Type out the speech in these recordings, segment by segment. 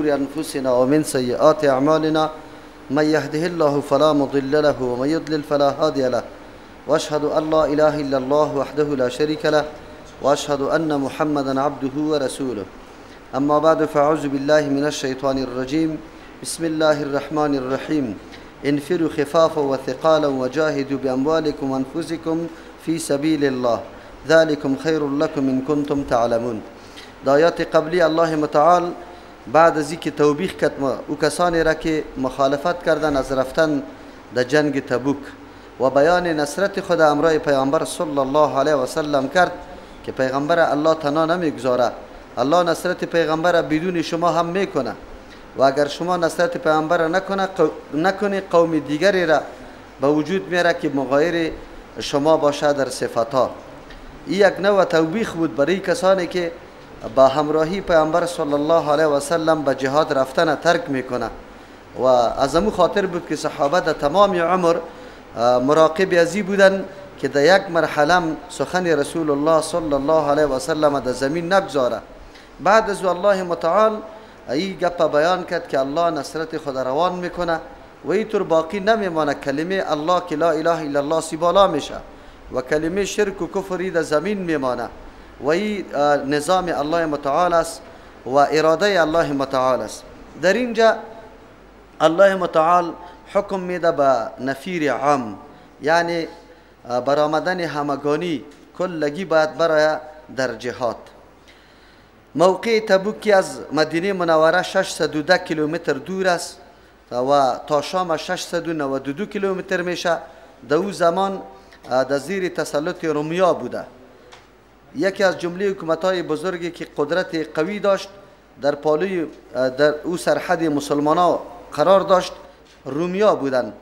شرور أنفسنا ومن سيئات أعمالنا من يهده الله فلا مضل له ومن يضلل فلا هادي له وأشهد أن لا إله إلا الله وحده لا شريك له وأشهد أن محمدا عبده ورسوله. أما بعد فأعوذ بالله من الشيطان الرجيم. بسم الله الرحمن الرحيم. انفروا خفافا وثقالا وجاهدوا بأموالكم وأنفسكم في سبيل الله ذلكم خير لكم إن كنتم تعلمون. دایات قبلی الله متعال بعد از اینکه توبیخ کرد او کسانی را که مخالفت کردن از رفتن در جنگ تبوک و بیان نصرت خود امرای پیامبر صلی الله علیه و سلم کرد که پیغمبر الله تنها نمیگذاره، الله نصرت پیغمبر بدون شما هم میکنه و اگر شما نصرت پیغمبر نکنی قوم دیگری را به وجود میاره که مغایر شما باشه در صفاتها. این یک نوع توبیخ بود برای کسانی که با همراهی پیامبر صلی الله علیه و سلم به جهاد رفتن ترک میکنه و از امو خاطر بود که صحابه در تمام عمر مراقب ازی بودن که در یک مرحله سخن رسول الله صلی الله علیه و سلم در زمین نگذاره. بعد از الله متعال ای گپ بیان کرد که الله نصرت خود روان میکنه و اینطور باقی نمیمانه کلمه الله که لا اله الا الله سی بالا میشه و کلمه شرک و کفری در زمین میمانه و این نظام الله متعال است و اراده الله متعال است. در اینجا الله متعال حکم میده به نفیر عام، یعنی برآمدن همگانی کلگی باید برای در جهاد. موقع تبوک از مدینه منوره 610 کیلومتر دور است و تا شام 692 کیلومتر میشه. در او زمان در زیر تسلط رومیا بوده. یکی از جمله حکومت‌های بزرگی که قدرت قوی داشت در پالوی در او سرحد مسلمانان قرار داشت رومیا بودند.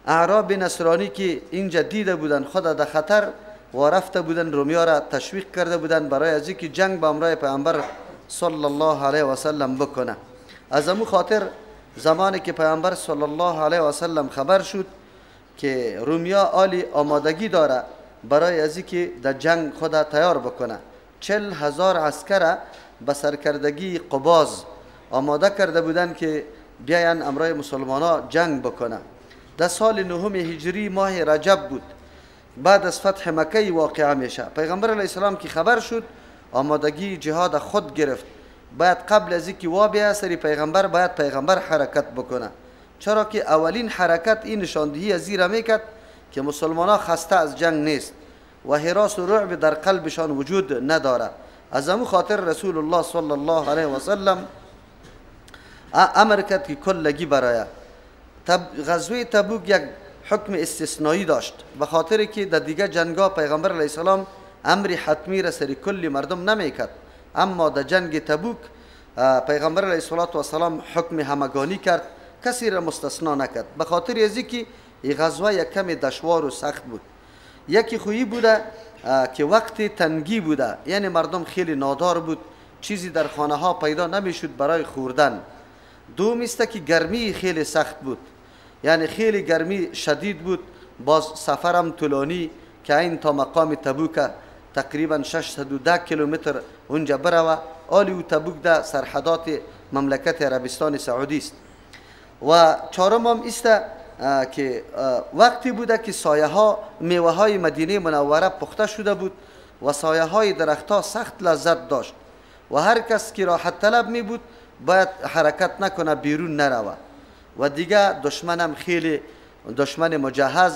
اعراب نصرانی که اینجا دیده بودند خود در خطر و رفته بودند رومیا را تشویق کرده بودند برای از اینکه جنگ با امرای پیامبر صلی الله علیه و سلم بکنه. از امو خاطر زمانی که پیامبر صلی الله علیه و سلم خبر شد که رومیا آلی آمادگی داره برای از اینکه در جنگ خود تیار بکنه، 40,000 عسکر به سرکردگی قباز آماده کرده بودند که بیاین امرای مسلمانا جنگ بکنه. در سال 9 هجری ماه رجب بود، بعد از فتح مکه واقعه میشه. پیغمبر علیه السلام که خبر شد آمادگی جهاد خود گرفت. باید قبل از اینکه وابه سری پیغمبر حرکت بکنه، چرا که اولین حرکت این نشاندهی از زیرا میکرد که مسلمان ها خسته از جنگ نیست و هراس و رعب در قلبشان وجود نداره. از امو خاطر رسول الله صلی الله علیه و سلم امر کرد که کلگی برای غزوه تبوک یک حکم استثنایی داشت، به خاطر که در دیگه جنگا پیغمبر علیه السلام امر حتمی را سری کل مردم نمیکرد، اما در جنگ تبوک پیغمبر علیه السلام حکم همگانی کرد، کسی را مستثنا نکرد، به خاطر از اینکه این غزوه یک کمی دشوار و سخت بود. یکی خویی بوده که وقت تنگی بوده، یعنی مردم خیلی نادار بود، چیزی در خانه ها پیدا نمیشد برای خوردن. دوم است که گرمی خیلی سخت بود، یعنی خیلی گرمی شدید بود، باز سفرم طولانی که این تا مقام تبوک تقریبا 610 کیلومتر اونجا بروه. آلی و تبوک در سرحدات مملکت عربستان سعودی است. و چهارم هم است که وقتی بوده که سایه ها میوه های مدینه منوره پخته شده بود و سایه های درخت ها سخت لذت داشت و هر کس که راحت طلب می بود باید حرکت نکنه، بیرون نروه. و دیگه دشمنم خیلی دشمن مجهز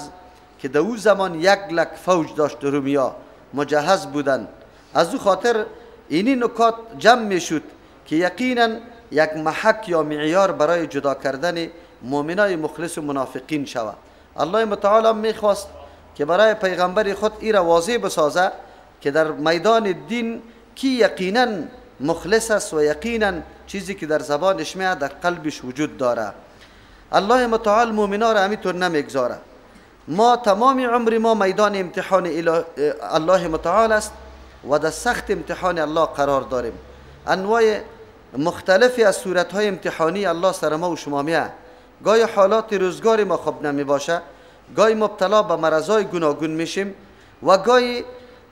که در او زمان 100,000 فوج داشت، رومیا مجهز بودن. از او خاطر اینی نکات جمع می شد که یقینا یک محک یا معیار برای جدا کردن مؤمنای مخلص و منافقین شود. الله متعال میخواست که برای پیغمبر خود این را واضح بسازه که در میدان دین کی یقینا مخلص است و یقینا چیزی که در زبانش میاد در قلبش وجود داره. الله متعال مؤمنا را همینطور نمیگذاره. ما تمام عمر ما میدان امتحان الله متعال است و در سخت امتحان الله قرار داریم. انواع مختلفی از صورتهای امتحانی الله سر ما و شما میاد. گاهی حالات روزگار ما خوب نمی باشه، گاهی مبتلا به مرضای گوناگون میشیم و گاهی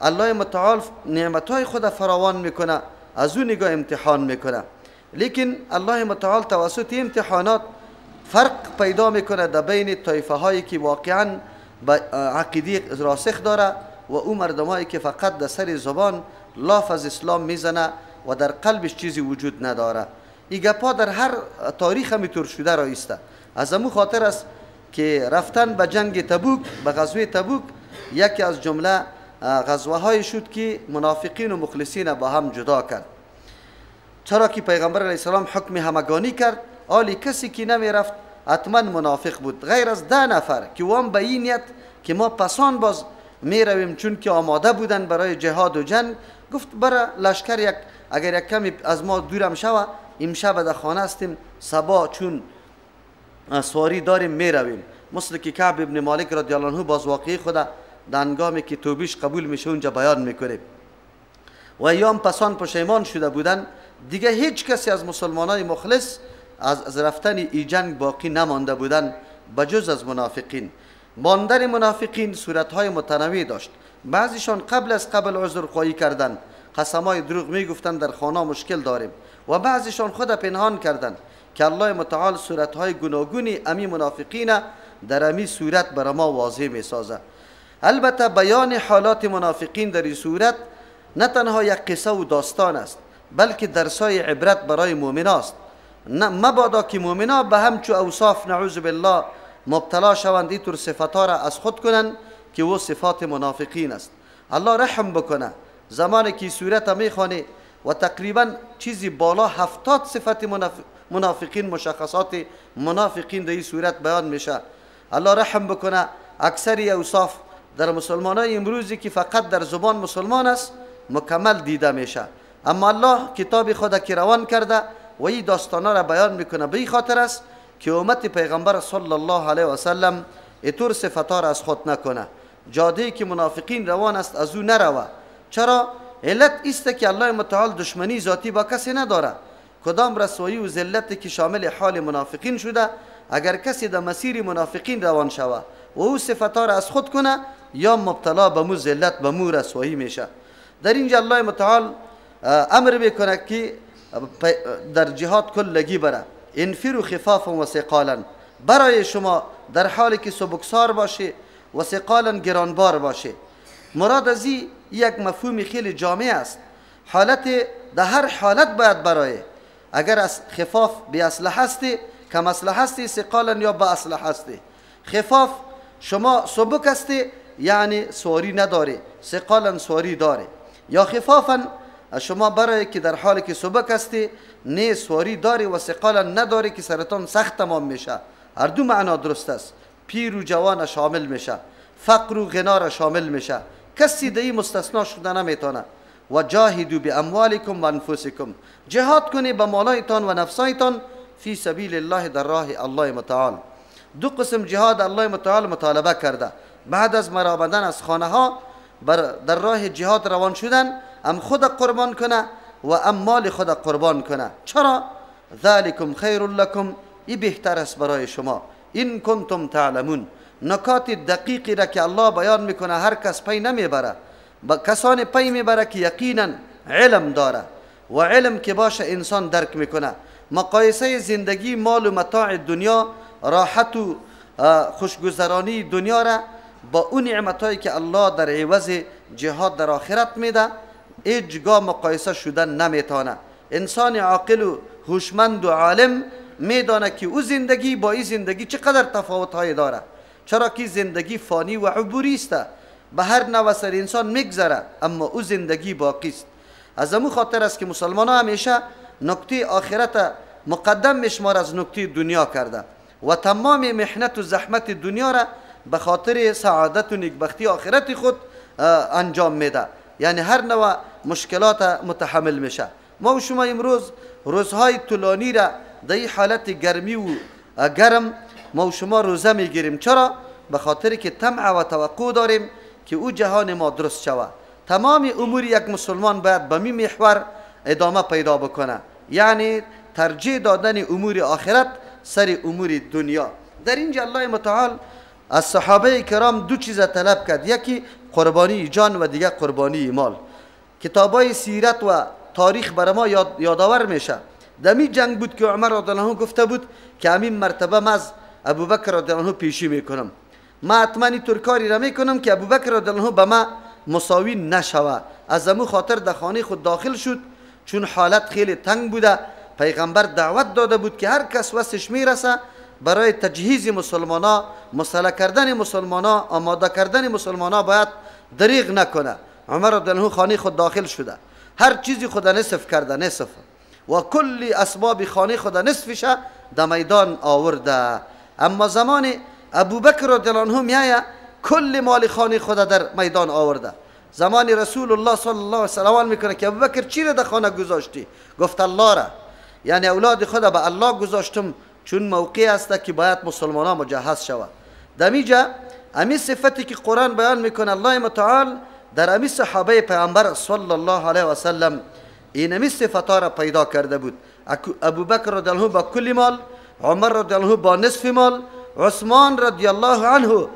الله متعال نعمتهای خود فراوان میکنه، از اون نگاه امتحان میکنه. لیکن الله متعال توسط امتحانات فرق پیدا میکنه در بین طایفه هایی که واقعا عقیده راسخ داره و او مردمایی که فقط در سر زبان لفظ اسلام میزنه و در قلبش چیزی وجود نداره. این گپا در هر تاریخ میتور شده رایسته. از امو خاطر است که رفتن به جنگ تبوک، به غزوه تبوک، یکی از جمله غزوه های شد که منافقین و مخلصین با هم جدا کرد. چرا که پیغمبر علیه السلام حکم همگانی کرد، آلی کسی که نمی رفت حتما منافق بود، غیر از 10 نفر که وام به این نیت که ما پسان باز می رویم، چون که آماده بودن برای جهاد و جنگ. گفت برای لشکر اگر یک کمی از ما دورم شوه، امشب در خانه هستیم، صبح چون سواری داریم می رویم. مثل که کعب ابن مالک رضی الله عنه باز واقعی خدا در هنگامی که توبیش قبول میشه اونجا بیان میکنه. و ایام پسان پشیمان شده بودن، دیگه هیچ کسی از مسلمانای مخلص از رفتن ای جنگ باقی نمانده بودن بجز از منافقین. ماندن منافقین صورتهای متنوع داشت. بعضیشان قبل عذر خواهی کردن، قسمای دروغ میگفتن در خانه مشکل داریم، و بعضیشان خود پنهان کردن که الله متعال صورتهای گوناگونی امی منافقین در امی صورت بر ما واضح میسازه. البته بیان حالات منافقین در این صورت نه تنها یک قصه و داستان است، بلکه درسای عبرت برای مؤمن است. مبادا که مؤمنا به همچو اوصاف نعوذ بالله مبتلا شوند، اینطور صفاتها را از خود کنند که وہ صفات منافقین است. الله رحم بکنه. زمانی که صورت میخوانه و تقریبا چیزی بالا 70 صفت منافقین، مشخصات منافقین در این صورت بیان میشه. الله رحم بکنه. اکثری اوصاف در مسلمانای امروزی که فقط در زبان مسلمان است مکمل دیده میشه، اما الله کتاب خود که روان کرده و این داستانا را بیان میکنه. به این خاطر است که امت پیغمبر صلی الله علیه و سلم اینطور صفات را از خود نکنه. جاده که منافقین روان است از او نروه. چرا؟ علت است که الله متعال دشمنی ذاتی با کسی نداره. کدام رسوایی و ذلتی که شامل حال منافقین شده، اگر کسی در مسیر منافقین روان شوه و او صفات را از خود کنه، یا مبتلا به مو ذلت، به مو رسوایی میشه. در اینجا الله متعال امر میکنه که در جهاد کلگی بره، انفروا خفافا و ثقالا، برای شما در حالی که سبکسار باشه و ثقالا گرانبار باشه. مراد از این یک مفهوم خیلی جامع است. حالت در هر حالت باید برای، اگر از خفاف به اسلحه هستی، کم اسلحه هستی، ثقالا یا با اسلحه هستی. خفاف شما سبک هستی یعنی سواری نداری، ثقالا سواری داره. یا خفافا شما برای که در حالی که سبک هستی نه سواری داری و ثقالا نداری که سرتان سخت تمام میشه. هر دو معنا درست است. پیر و جوان شامل میشه، فقر و غنا شامل میشه. کسی دیگه مستثنا شده نمیتونه. و جاهدوا باموالکم و انفسکم، جهاد کنی با مالایتان و نفسایتان فی سبیل الله، در راه الله متعال. دو قسم جهاد الله متعال مطالبه کرده. بعد از مرابدن از خانه ها در راه جهاد روان شدن، ام خود قربان کنه و ام مال خود قربان کنه. چرا؟ ذالکم خیر لکم، ای بهتر است برای شما، این کنتم تعلمون. نکات دقیقی را که الله بیان میکنه هر کس پی نمیبره، با کسان پی میبره که یقینا علم داره، و علم که باشه انسان درک میکنه. مقایسه زندگی، مال و متاع دنیا، راحت و خوشگذرانی دنیا را با اون نعمتایی که الله در عوض جهاد در آخرت میده هیچگاه مقایسه شدن نمیتونه. انسان عاقل و هوشمند و عالم میدانه که او زندگی با این زندگی چقدر تفاوت‌های داره. چرا که زندگی فانی و عبوری است، به هر نوع سر انسان میگذره، اما او زندگی باقی است. از امو خاطر است که مسلمان ها همیشه نکته آخرت مقدم میشمار از نکته دنیا کرده و تمام محنت و زحمت دنیا را به خاطر سعادت و نیکبختی آخرت خود انجام میده. یعنی هر نوع مشکلات متحمل میشه. ما و شما امروز روزهای طولانی را در این حالت گرمی و گرم ما و شما روزه میگیریم. چرا؟ به خاطر که طمع و توقع داریم که او جهان ما درست شود. تمام امور یک مسلمان باید به می محور ادامه پیدا بکنه، یعنی ترجیح دادن امور آخرت سر امور دنیا. در اینجا الله متعال از صحابه کرام دو چیز طلب کرد، یکی قربانی جان و دیگه قربانی مال. کتابای سیرت و تاریخ بر ما یادآور میشه دمی جنگ بود که عمر رضی الله عنه گفته بود که همین مرتبه من از ابوبکر رضی الله عنه پیشی میکنم، ما حتما اینطور کاری را میکنم که ابوبکر رضی الله عنه به ما مساوی نشوه. از امو خاطر در خانه خود داخل شد، چون حالت خیلی تنگ بوده. پیغمبر دعوت داده بود که هر کس وسش میرسه برای تجهیز مسلمانا، مسلح کردن مسلمانا، آماده کردن مسلمانا باید دریغ نکنه. عمر رضی الله عنه خانه خود داخل شده، هر چیزی خود نصف کرده، نصف و کلی اسباب خانه خود نصفش در میدان آورده. اما زمان ابوبکر رضی الله عنه میایه کل مال خانه خود در میدان آورده. زمان رسول الله صلی الله علیه و سلام میکنه که ابوبکر چی را در خانه گذاشتی؟ گفت الله را، یعنی اولاد خود به الله گذاشتم، چون موقع است که باید مسلمانان مجهز شود. دمیجا امی صفتی که قرآن بیان میکنه الله متعال در امی صحابه پیامبر صلی الله علیه و سلم این امی صفتا را پیدا کرده بود. ابوبکر رضی الله عنه با کل مال، عمر رضی الله عنه با نصف مال، عثمان رضی الله عنه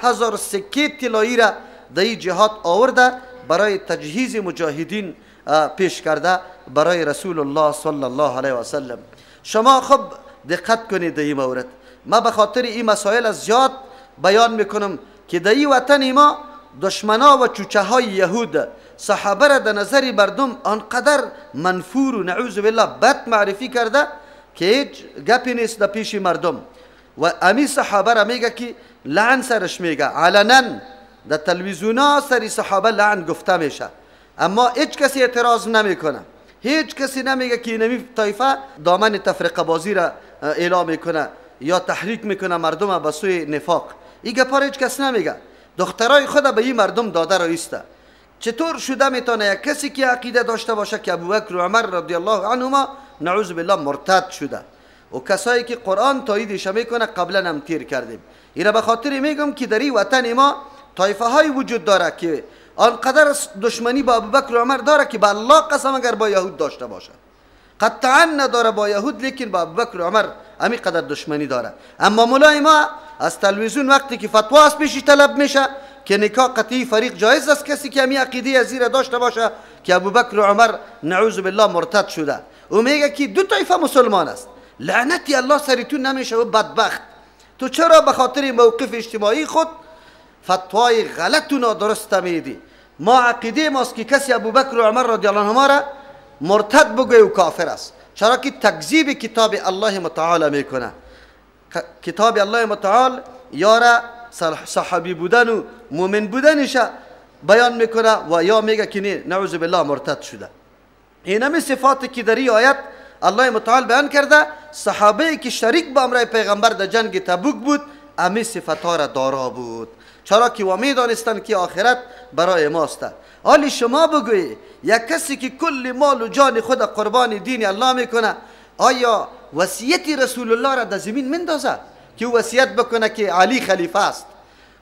1000 سکه طلایی را در این جهاد آورده برای تجهیز مجاهدین پیش کرده برای رسول الله صلی الله علیه و سلم. شما خب دقت کنید در این مورد. ما به خاطر این مسائل از زیاد بیان میکنم که در این وطن ما دشمنا و چوچه های یهود صحابه را در نظر مردم آنقدر منفور و نعوذ بالله بد معرفی کرده که هیچ گپی نیست در پیش مردم. و امی صحابه را میگه که لعن سرش میگه، علنا در تلویزیونا سری صحابه لعن گفته میشه، اما هیچ کسی اعتراض نمیکنه. هیچ کسی نمیگه که این طایفه دامن تفرقه بازی را اعلام میکنه یا تحریک میکنه مردم به سوی نفاق. این گپا هیچ کس نمیگه. دخترای خود به این مردم داده رایسته. چطور شده میتونه یک کسی که عقیده داشته باشه که ابوبکر و عمر رضی الله عنهما نعوذ بالله مرتد شده و کسایی که قرآن تاییدش میکنه قبلا هم تیر کردیم. اینا به خاطر میگم که در این وطن ما طایفه های وجود داره که آنقدر دشمنی با ابوبکر و عمر داره که با الله قسم اگر با یهود داشته باشه قطعا نداره با یهود، لیکن با ابوبکر و عمر همین قدر دشمنی داره. اما مولای ما از تلویزیون وقتی که فتوا از پیشش طلب میشه که نکاح قطعی فریق جایز است، کسی که همین عقیده از زیر داشته باشه که ابوبکر و عمر نعوذ بالله مرتد شده و میگه که دو طایفه مسلمان است، لعنتی الله سریتون نمیشه و بدبخت. تو چرا به خاطر موقف اجتماعی خود فتوای غلط و نادرست میدی؟ ما عقیده ماست که کسی ابوبکر و عمر رضی الله عنهما را مرتد بگوی و کافر است، چرا که تکذیب کتاب الله متعال میکنه. کتاب الله متعال یارا صحابی بودن و مومن بودنش بیان میکنه و یا میگه که نه نعوذ بالله مرتد شده. این همه صفاتی که در این آیت الله متعال بیان کرده، صحابه که شریک با امر پیغمبر در جنگ تبوک بود همه صفاتها را دارا بود، چرا که و میدانستند که آخرت برای ماست. حالی شما بگویی یک کسی که کل مال و جان خود قربان دین الله میکنه آیا وصیت رسول الله را در زمین مندازه که وصیت بکنه که علی خلیفه است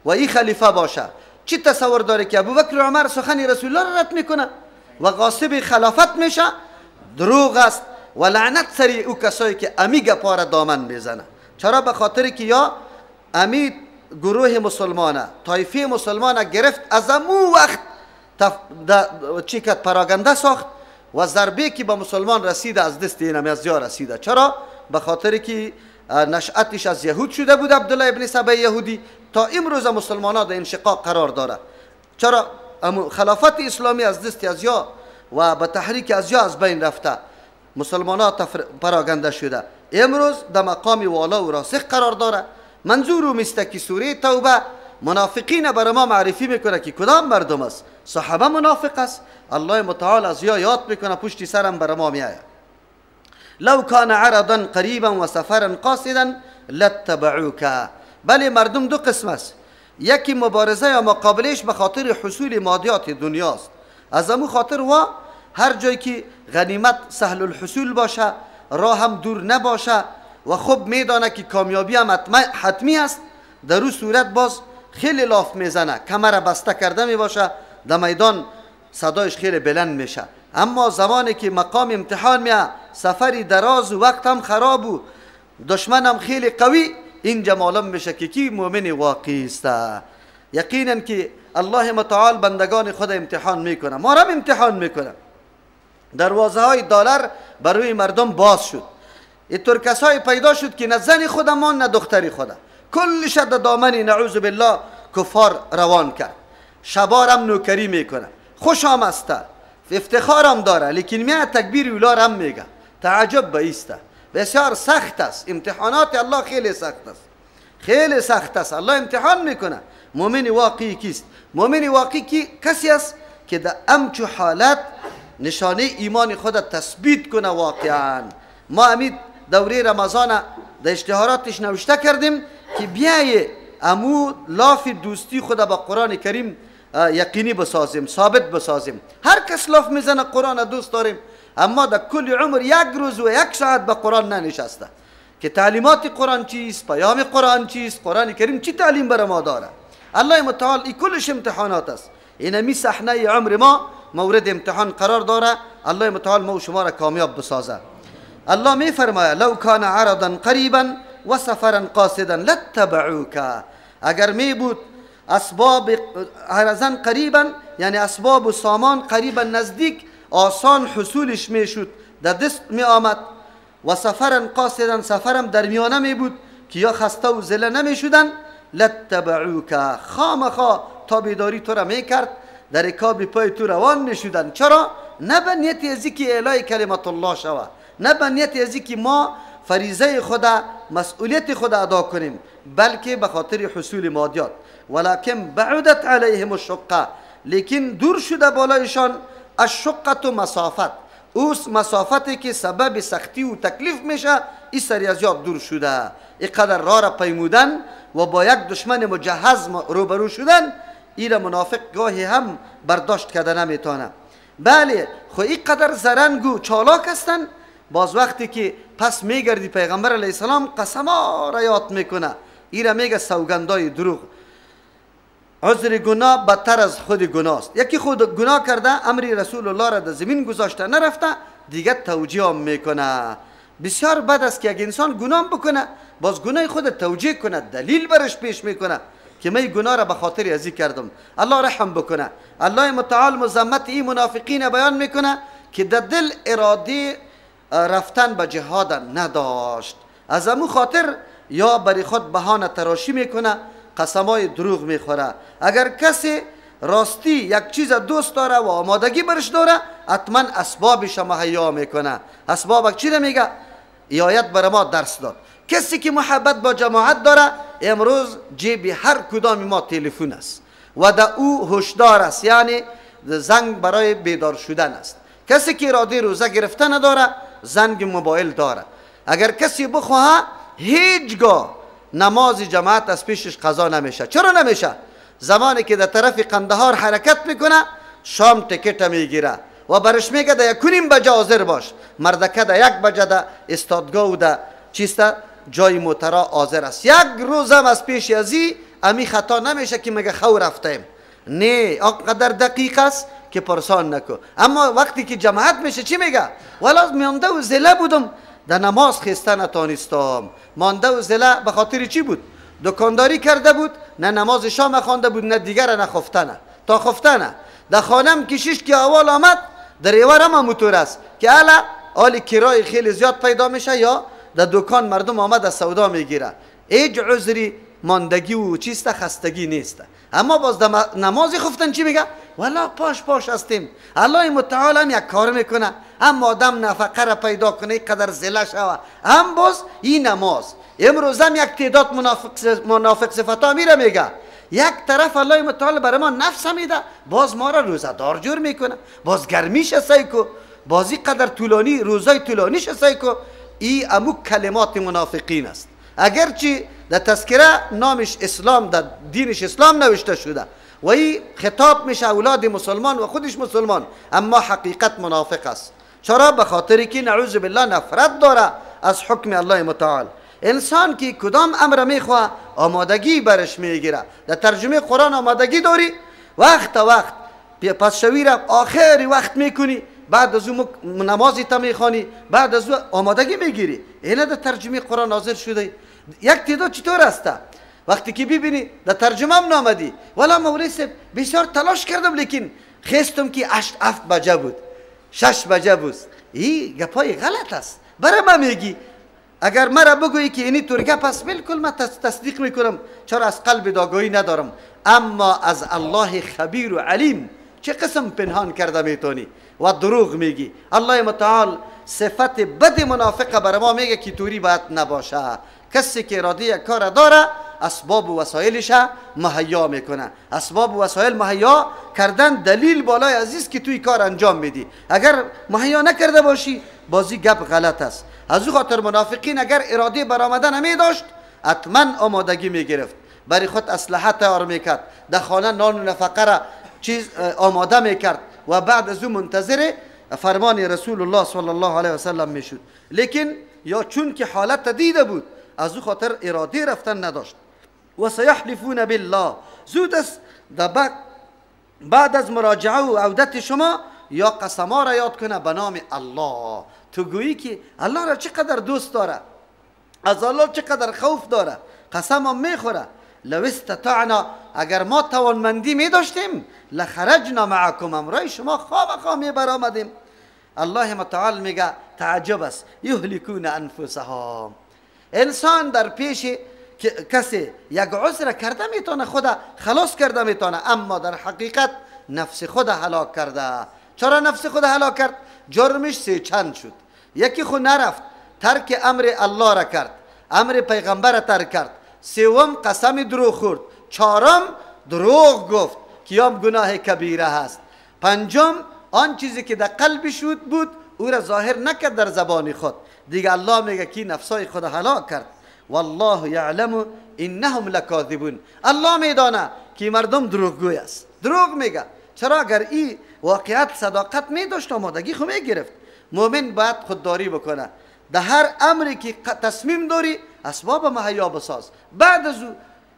و این خلیفه باشه؟ چی تصور داره که ابوبکر و عمر سخن رسول الله را رد میکنه و غاصب خلافت میشه؟ دروغ است و لعنت سری او کسایی که امی گپا را دامن میزنه. چرا؟ به خاطر که یا امی گروه مسلمانه طایفه مسلمانه گرفت از امو وقت چی کد پراگنده ساخت و ضربه که به مسلمان رسیده از دست این از یا رسیده. چرا؟ به خاطر که نشأتش از یهود شده بود، عبدالله ابن سبع یهودی، تا امروز مسلمانان در انشقاق قرار داره. چرا؟ خلافت اسلامی از دست از یا و به تحریک از یا از بین رفته، مسلمانان پراگنده شده، امروز در مقام والا و راسخ قرار داره. منظور او است که سوره توبه منافقین برای ما معرفی میکنه که کدام مردم است. صحابه منافق است، الله متعال از یا یاد میکنه پشت سرم برای ما میآید. لو کان عرضا قریبا و سفرا قاصدا لاتبعوک. بله مردم دو قسم است، یکی مبارزه یا مقابلش به خاطر حصول مادیات دنیاست، از امو خاطر و هر جایی که غنیمت سهل الحصول باشه، راه هم دور نباشه و خوب میدانه که کامیابی هم حتمی است، در اون صورت باز خیلی لاف میزنه، کمر بسته کرده میباشه، در میدان صدایش خیلی بلند میشه. اما زمانی که مقام امتحان میه، سفری دراز و وقت هم خراب و دشمن هم خیلی قوی، اینجا معلوم میشه که کی مؤمن واقعی است. یقینا که الله متعال بندگان خود امتحان میکنه، ما را امتحان میکنه. دروازه های دلار برای مردم باز شد. اینطور کسایی پیدا شد که نه زن خودمان نه دختری خود کلش در دامن نعوذ بالله کفار روان کرد. شبارم نوکری میکنه، خوشم است، افتخارم داره، لیکن میاد تکبیر اولا هم میگه. تعجب بایسته، بسیار سخت است. امتحانات الله خیلی سخت است، خیلی سخت است. الله امتحان میکنه. مؤمن واقعی کیست؟ مؤمن واقعی کسی است که در امچو حالت نشانه ایمان خود تثبیت کنه. واقعا ما امید دوره رمضان در اشتهاراتش نوشته کردیم که بیای امو لاف دوستی خود با قرآن کریم یقینی بسازیم، ثابت بسازیم. هر کس لاف میزنه قرآن دوست داریم، اما در کل عمر یک روز و یک ساعت به قرآن ننشسته که تعلیمات قرآن چیست، پیام قرآن چیست، قرآن کریم چی تعلیم بر ما داره. الله متعال این کلش امتحانات است. اینمی صحنه عمر ما مورد امتحان قرار داره. الله متعال ما و شما را کامیاب بسازه. الله می فرماید لو کان عرضا قریبا و سفرا قاصدا لاتبعوک. اگر می بود اسباب عرضا قریبا یعنی اسباب و سامان قریبا نزدیک آسان حصولش می شد، در دست می آمد، و سفرا قاصدا سفرم درمیانه می بود که یا خسته و زله نمی شدن، لاتبعوک خامخا تابعداری تو را می کرد، در رکاب پای تو روان می شدن. چرا؟ نه به نیت ازی که اعلای کلمت الله شود، نه به نیت ازی که ما فریضه خدا مسئولیت خدا ادا کنیم، بلکه به خاطر حصول مادیات. ولکن بعدت علیهم الشقه، لیکن دور شده بالایشان الشقه و مسافت. اوس مسافتی که سبب سختی و تکلیف میشه، این سری از یاد دور شده. اینقدر راه را پیمودن و با یک دشمن مجهز روبرو شدن، این منافق گاهی هم برداشت کرده نمیتونه. بله خو اینقدر زرنگ و چالاک هستن، باز وقتی که پس میگردی پیغمبر علیه السلام قسما را یاد میکنه. این را میگه سوگندای دروغ. عذر گناه بدتر از خود گناه است. یکی خود گناه کرده، امر رسول الله را در زمین گذاشته نرفته، دیگه توجیه هم میکنه. بسیار بد است که اگه انسان گناه بکنه باز گناه خود توجیه کنه، دلیل برش پیش میکنه که من گناه را به خاطر ازی کردم. الله رحم بکنه. الله متعال مذمت این منافقین بیان میکنه که در دل اراده رفتن به جهاد نداشت، از امو خاطر یا بری خود بهانه تراشی میکنه، قسمای دروغ میخوره. اگر کسی راستی یک چیز دوست داره و آمادگی برش داره، حتما اسبابش مهیا میکنه. اسباب چی میگه؟ ای آیت بر ما درس داد. کسی که محبت با جماعت داره، امروز جیب هر کدام ما تلفن است و در او هشدار است، یعنی زنگ برای بیدار شدن است. کسی که اراده روزه گرفتن نداره، زنگ موبایل داره. اگر کسی بخواه هیچگاه نماز جماعت از پیشش قضا نمیشه. چرا نمیشه؟ زمانی که در طرف قندهار حرکت میکنه، شام تکت میگیره و برش میگه در 1:30 بجه حاضر باش. مردکه در 1 بجه در استادگاه و در چیسته جای موترا حاضر است. یک روزم از پیش ازی امی خطا نمیشه که مگه خو رفتیم. نه، آنقدر دقیق است که پرسان نکو. اما وقتی که جماعت میشه چی میگه؟ والا مانده و زله بودم در نماز خسته نتانستم. مانده و زله به خاطر چی بود؟ دکانداری کرده بود، نه نماز شام خوانده بود، نه دیگر نخفتنه. تا خفتنه در خانم کشیش که اول آمد، در ایوار هم موتور است که حالی کرای خیلی زیاد پیدا میشه، یا در دکان مردم آمد از سودا میگیره. هیچ عذری ماندگی و چیست خستگی نیست. اما باز در نماز خفتن چی میگه؟ والا پاش هستیم. الله متعال هم یک کار میکنه، هم آدم نفقه را پیدا کنه قدر زله شوه، هم باز این نماز. امروز هم یک تعداد منافق صفتا میره میگه، یک طرف الله متعال برای ما نفس میده، باز ما را روزه دار جور میکنه، باز گرمیش سایکو، بازی قدر طولانی روزای طولانیش سایکو. این امو کلمات منافقین است. اگرچه در تذکره نامش اسلام، در دینش اسلام نوشته شده و این خطاب میشه اولاد مسلمان و خودش مسلمان، اما حقیقت منافق است. چرا؟ به خاطری که نعوذ بالله نفرت داره از حکم الله متعال. انسان که کدام امر میخواه آمادگی برش میگیره. در ترجمه قرآن آمادگی داری، وقت پس شوی را آخری وقت میکنی، بعد از اون نمازی تا میخوانی، بعد از اون آمادگی میگیری. اینه در ترجمه قرآن نازل شده. یک تعداد چطور است؟ وقتی که ببینی در ترجمه هم نامدی، والا مولوی صاحب بسیار تلاش کردم لیکن خستم که 8-7 بجه بود. 6 بجه بود. این گپای غلط است. برای ما میگی اگر مرا بگویی که اینی طور گپ است بالکل من تصدیق میکنم، چرا از قلب داگاهی ندارم. اما از الله خبیر و علیم چه قسم پنهان کرده میتونی و دروغ میگی. الله متعال صفت بد منافقه برای ما میگه که توری باید نباشه. کسی که اراده کار داره اسباب و وسایلش مهیا میکنه. اسباب و وسایل مهیا کردن دلیل بالای عزیز که توی کار انجام میدی. اگر مهیا نکرده باشی بازی گپ غلط است. از او خاطر منافقین اگر اراده برآمده نمی داشت حتما آمادگی میگرفت، برای خود اسلحه تیار میکرد، در خانه نان و نفقه را چیز آماده میکرد و بعد از او منتظر فرمان رسول الله صلی الله علیه و سلم میشد. لیکن یا چون که حالت دیده بود از او خاطر اراده رفتن نداشت. و سیحلفون بالله، زود است بعد از مراجعه و عودت شما یا قسما را یاد کنه به نام الله. تو گویی که الله را چقدر دوست داره، از الله چقدر خوف داره، قسم هم میخوره. لو استطعنا، اگر ما توانمندی می داشتیم لخرجنا معکم، امرای شما خواه می برآمدیم. الله متعال میگه تعجب است، یهلکون انفسهم. انسان در پیش کسی یک عذر کرده میتونه، خدا خلاص کرده میتونه، اما در حقیقت نفس خود هلاک کرده. چرا نفس خود هلاک کرد؟ جرمش سه چند شد. یکی خود نرفت، ترک امر الله را کرد، امر پیغمبر را ترک کرد. سوم قسم دروغ خورد. چهارم دروغ گفت که هم گناه کبیره هست. پنجم آن چیزی که در قلبش بود او را ظاهر نکرد در زبان خود. دیگه الله میگه که نفسای خود هلاک کرد. والله یعلم انهم لکاذبون. الله میدانه که مردم دروغگوی است، دروغ میگه. چرا؟ اگر این واقعیت صداقت میداشت آمادگی خو میگرفت. مؤمن باید خودداری بکنه. در هر امری که تصمیم داری اسباب مهیا بساز. بعد از او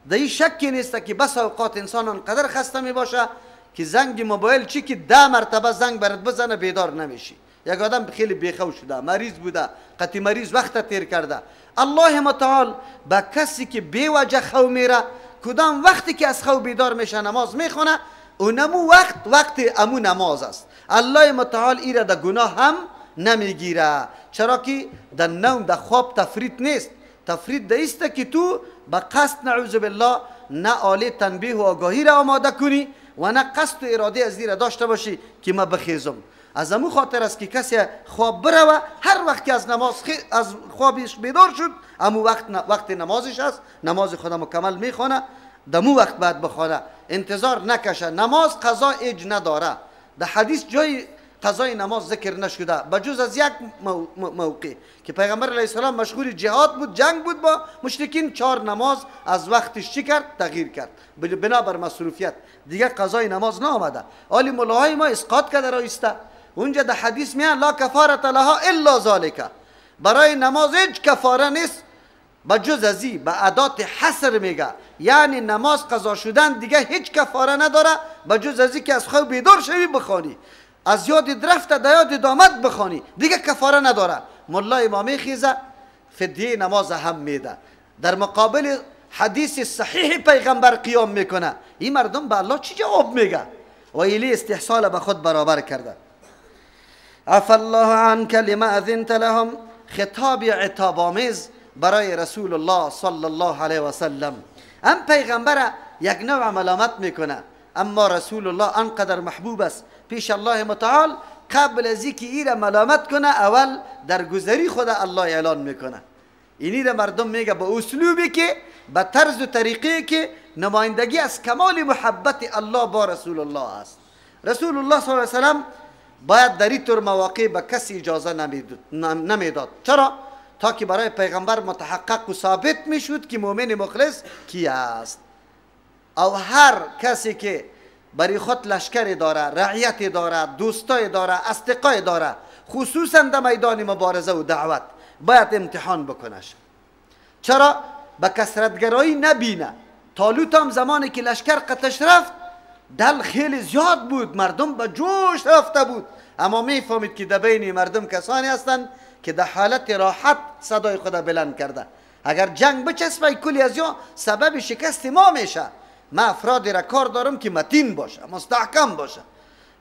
در این شکی نیست که بس اوقات انسان انقدر خسته می باشه که زنگ موبایل چی که 10 مرتبه زنگ برات بزنه بیدار نمیشی. یک آدم خیلی بیخو شده، مریض بوده، قطعی مریض وقت تیر کرده. الله متعال با کسی که بی وجه خو میره، کدام وقتی که از خو بیدار میشه نماز میخونه، اونمو وقت امو نماز است. الله متعال ایره در گناه هم نمیگیره. چرا که در نوم در خواب تفرید نیست. تفرید ده است که تو با قصد نعوذ بالله نه آله تنبیه و آگاهی را آماده کنی و نه قصد و اراده از دیره داشته باشی که ما بخیزم. از امو خاطر است که کسی خواب بروه، هر وقت که از خوابش بیدار شد امو وقت نمازش است، نماز خدا مکمل میخونه، دمو وقت بعد بخونه، انتظار نکشه. نماز قضا اج نداره. در حدیث جای قضای نماز ذکر نشده بجز از یک موقع که پیغمبر علیه السلام مشغول جهاد بود، جنگ بود با مشرکین، 4 نماز از وقتش چی کرد؟ تغییر کرد بنابر مصروفیت. دیگه قضای نماز نآمده. آلی ملاهای ما اسقاط کرده رایسته. اونجا در حدیث میان لا کفارت لها الا ذالک، برای نماز هیچ کفاره نیست بجز ازی. به ادات حصر میگه، یعنی نماز قضا شدن دیگه هیچ کفاره نداره بجز ازی که از خواب بیدار شوی بخوانی، از یاد رفته در یاد دامد بخوانی، دیگه کفاره نداره. ملا امامی خیزه فدیه نماز هم میده، در مقابل حدیث صحیح پیغمبر قیام میکنه. این مردم به الله چی جواب میگه؟ و ایلی استحصال به خود برابر کرده. عفا الله عنک لما اذنت لهم، خطاب عتاب آمیز برای رسول الله صلی الله علیه و سلم. هم پیغمبر یک نوع ملامت میکنه، اما رسول الله انقدر محبوب است پیش الله متعال، قبل از اینکه این را ملامت کنه اول در گذری خود الله اعلان میکنه. اینی را مردم میگه با اسلوبی که با طرز و طریقی که نمایندگی از کمال محبت الله با رسول الله است. رسول الله صلی الله علیه و سلم باید در این طور مواقع به کسی اجازه نمیداد. چرا؟ تا که برای پیغمبر متحقق و ثابت میشد که مؤمن مخلص کی است. او هر کسی که برای خود لشکر داره، رعیت داره، دوستای داره، اصدقای داره، خصوصا در میدان مبارزه و دعوت باید امتحان بکنش. چرا؟ به کثرتگرایی نبینه. طالوت هم زمانی که لشکر قتلش رفت دل خیلی زیاد بود، مردم به جوش رفته بود، اما میفهمید که در بین مردم کسانی هستند که در حالت راحت صدای خود بلند کرده. اگر جنگ بچسبه کلی از یا سبب شکست ما میشه. ما افرادی را کار دارم که متین باشه، مستحکم باشه.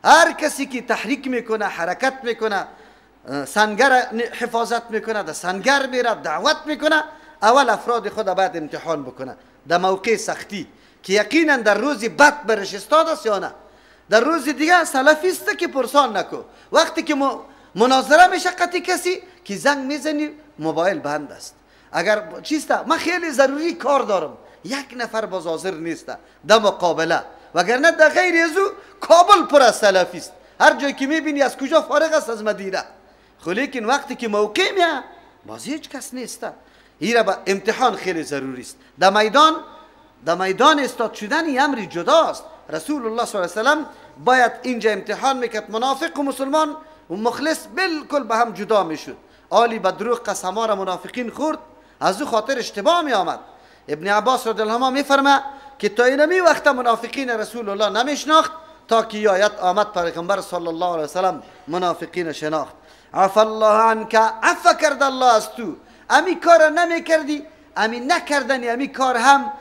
هر کسی که تحریک میکنه، حرکت میکنه، سنگر حفاظت میکنه، در سنگر میره، دعوت میکنه، اول افراد خود باید امتحان بکنه در موقع سختی که یقینا در روز بد برش استاد است یا نه. در روز دیگه سلفیست که پرسان نکو. وقتی که مناظره میشه قطعی کسی که زنگ میزنی موبایل بند است، اگر چیسته من خیلی ضروری کار دارم، یک نفر باز حاضر نیسته در مقابله، وگرنه در غیر از او کابل پر از سلفیست. هر جایی که میبینی از کجا فارغ است؟ از مدینه. خب لیکن وقتی که موقع میاد باز هیچ کس نیسته. این با امتحان خیلی ضروری است. در میدان استاد شدن این امر جداست. رسول الله صلی الله علیه و سلم باید اینجا امتحان میکرد. منافق و مسلمان و مخلص بالکل به هم جدا میشد. آلی به دروغ قسما را منافقین خورد، از او خاطر اشتباه می آمد. ابن عباس رضی الله عنه میفرمه که تا اینمی وقت منافقین رسول الله نمیشناخت تا که آیت آمد پیغمبر صلی الله علیه و سلم منافقین شناخت. عفا الله عنک، عفا کرد الله از تو، امی کار نمی کردی، امی نکردنی امی کار هم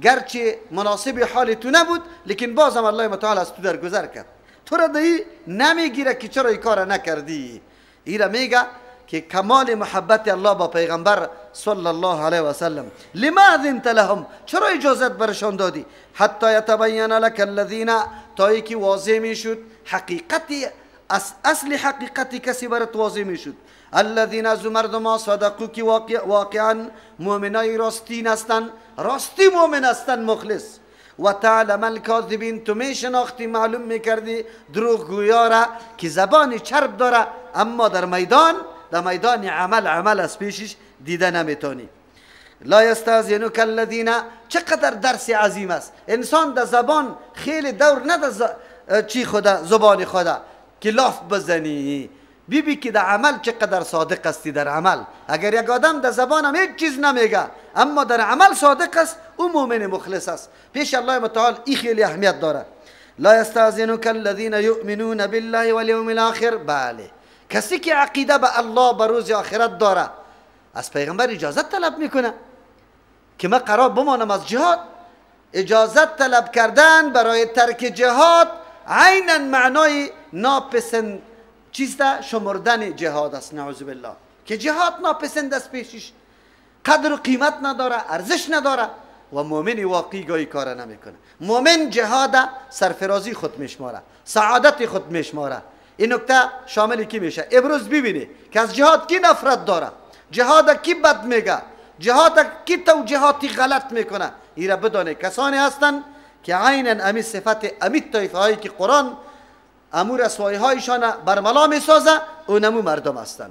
گرچه مناسب حال تو نبود لیکن بازم الله متعال از تو درگذر کرد. تو را دایی نمیگیره که چرا این کار نکردی. ایره میگه که کمال محبت الله با پیغمبر صلی الله علیه و سلم. لما اذنت لهم، چرا اجازت برشان دادی؟ حتی یتبین لك الذین، تا ای که واضح میشد حقیقتی اصل حقیقتی کسی برات واضح میشد. الذین، از مردم صدقو که واقعا مؤمنای راستین هستند، راستی مؤمن هستند، مخلص. و تعلم الکاذبین، تو میشناختی معلوم میکردی دروغ گویا را که زبان چرب داره اما در میدان عمل از پیشش دیده نمیتونی. لا یستاذنک الذین، چقدر درس عظیم است. انسان در زبان خیلی دور نده چی خدا زبان خدا که لاف بزنی. بی که در عمل چقدر صادق استی. در عمل اگر یک آدم در زبان هم هیچ چیز نمیگه اما در عمل صادق است، او مؤمن مخلص است پیش الله متعال. این خیلی اهمیت داره. لا یستاذنک الذین یؤمنون بالله والیوم الاخر، بله کسی که عقیده به الله به روز آخرت داره از پیغمبر اجازت طلب میکنه که من قرار بمانم از جهاد. اجازت طلب کردن برای ترک جهاد عیناً معنای ناپسند چیسته شمردن جهاد است. نعوذ بالله که جهاد ناپسند است، پیشش قدر و قیمت نداره، ارزش نداره و مؤمن واقعی گاهی کار نمیکنه. مؤمن جهاد سرفرازی خود میشماره، سعادت خود میشماره. این نکته شامل کی میشه؟ امروز ببینی که از جهاد کی نفرت داره، جهاد کی بد میگه، جهاد کی توجیهاتی غلط میکنه. ایرا بدانه کسانی هستن که عیناً امی صفت امی طایفه هایی که قرآن امور رسوایی هایشان برملا میسازه، اونمو مردم هستن.